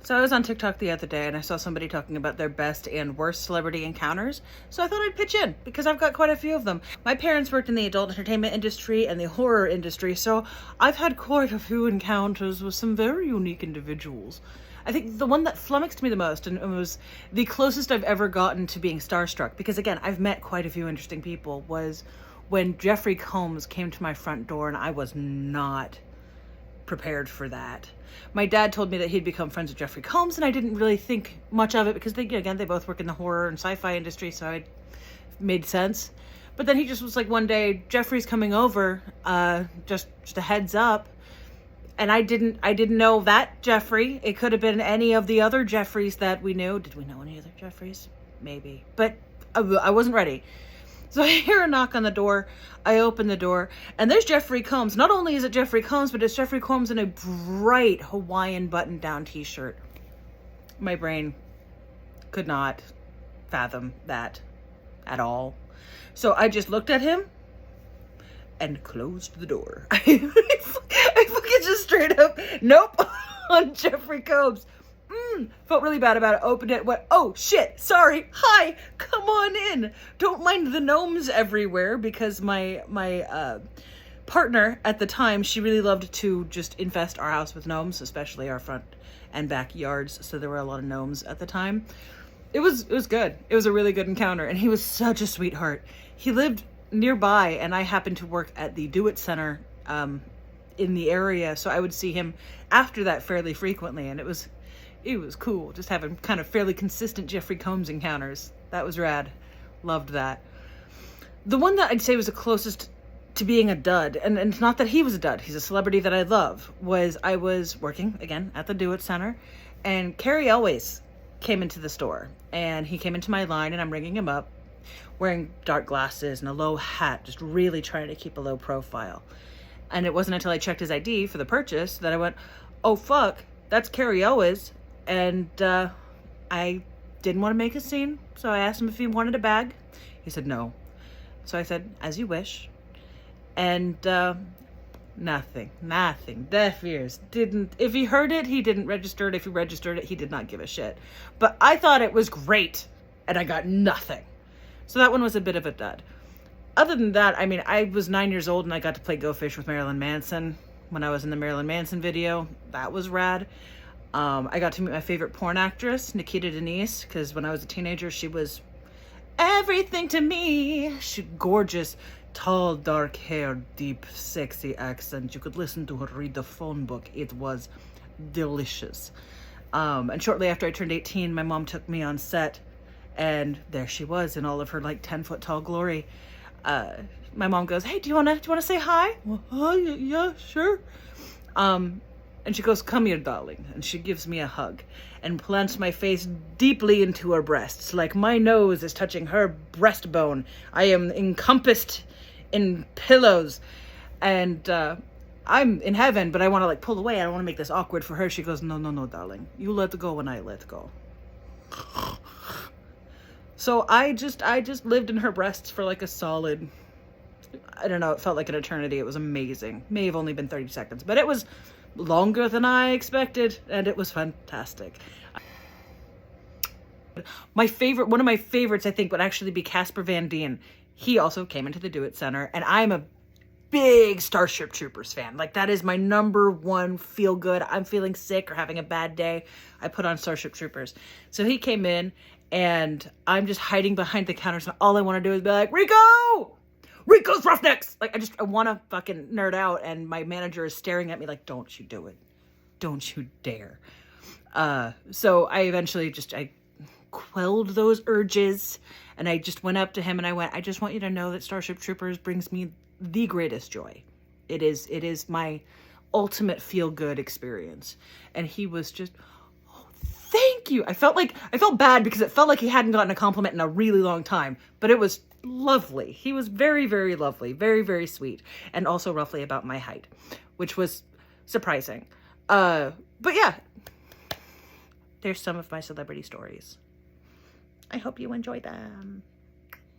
So I was on TikTok the other day and I saw somebody talking about their best and worst celebrity encounters. So I thought I'd pitch in because I've got quite a few of them. My parents worked in the adult entertainment industry and the horror industry, so I've had quite a few encounters with some very unique individuals. I think the one that flummoxed me the most and was the closest I've ever gotten to being starstruck, because again, I've met quite a few interesting people, was when Jeffrey Combs came to my front door, and I was not prepared for that. My dad told me that he'd become friends with Jeffrey Combs, and I didn't really think much of it because they both work in the horror and sci-fi industry, so it made sense. But then he just was like, one day, Jeffrey's coming over, just a heads up. And I didn't know that Jeffrey. It could have been any of the other Jeffreys that we knew. Did we know any other Jeffreys? Maybe. But I wasn't ready. So I hear a knock on the door. I open the door, and there's Jeffrey Combs. Not only is it Jeffrey Combs, but it's Jeffrey Combs in a bright Hawaiian button-down t-shirt. My brain could not fathom that at all. So I just looked at him and closed the door. I fucking just straight up, nope, on Jeffrey Combs. Felt really bad about it. Opened it, went, oh shit, sorry, hi, come on in. Don't mind the gnomes everywhere, because my partner at the time, she really loved to just infest our house with gnomes, especially our front and backyards. So there were a lot of gnomes at the time. It was good. It was a really good encounter, and he was such a sweetheart. He lived nearby, and I happened to work at the Do It Center in the area, so I would see him after that fairly frequently, and it was cool just having kind of fairly consistent Jeffrey Combs encounters. That was rad. Loved that. The one that I'd say was the closest to being a dud, and it's not that he was a dud, he's a celebrity that I love, was I was working, again, at the Do It Center, and Carrie Elways came into the store, and he came into my line, and I'm ringing him up, wearing dark glasses and a low hat, just really trying to keep a low profile. And it wasn't until I checked his ID for the purchase that I went, oh fuck, that's Carrie Elways. And I didn't want to make a scene, so I asked him if he wanted a bag. He said no. So I said, as you wish. And nothing. Deaf ears. If he heard it, he didn't register it. If he registered it, he did not give a shit. But I thought it was great, and I got nothing. So that one was a bit of a dud. Other than that, I mean, I was 9 years old and I got to play Go Fish with Marilyn Manson when I was in the Marilyn Manson video. That was rad. I got to meet my favorite porn actress, Nikita Denise, because when I was a teenager, she was everything to me. She gorgeous, tall, dark hair, deep, sexy accent. You could listen to her read the phone book. It was delicious. And shortly after I turned 18, my mom took me on set, and there she was in all of her like 10-foot tall glory. My mom goes, hey, do you wanna say hi? Well, yeah, sure. And she goes, come here, darling. And she gives me a hug and plants my face deeply into her breasts, like my nose is touching her breastbone. I am encompassed in pillows, and I'm in heaven, but I want to like pull away. I don't want to make this awkward for her. She goes, no, darling. You let go when I let go. So I just lived in her breasts for like a solid, I don't know, it felt like an eternity. It was amazing. May have only been 30 seconds, but it was longer than I expected, and it was fantastic. One of my favorites, I think, would actually be Casper Van Dien. He also came into the Do It Center, and I'm a big Starship Troopers fan. Like, that is my number one feel good. I'm feeling sick or having a bad day, I put on Starship Troopers. So he came in, and I'm just hiding behind the counters, and all I want to do is be like, Rico's Roughnecks! Like, I want to fucking nerd out, and my manager is staring at me like, don't you do it. Don't you dare. So I eventually I quelled those urges, and I just went up to him and I went, I just want you to know that Starship Troopers brings me the greatest joy. It is my ultimate feel-good experience. And he was just, oh, thank you. I felt bad because it felt like he hadn't gotten a compliment in a really long time, but it was lovely. He was very, very lovely, very, very sweet, and also roughly about my height, which was surprising. But yeah, there's some of my celebrity stories. I hope you enjoy them.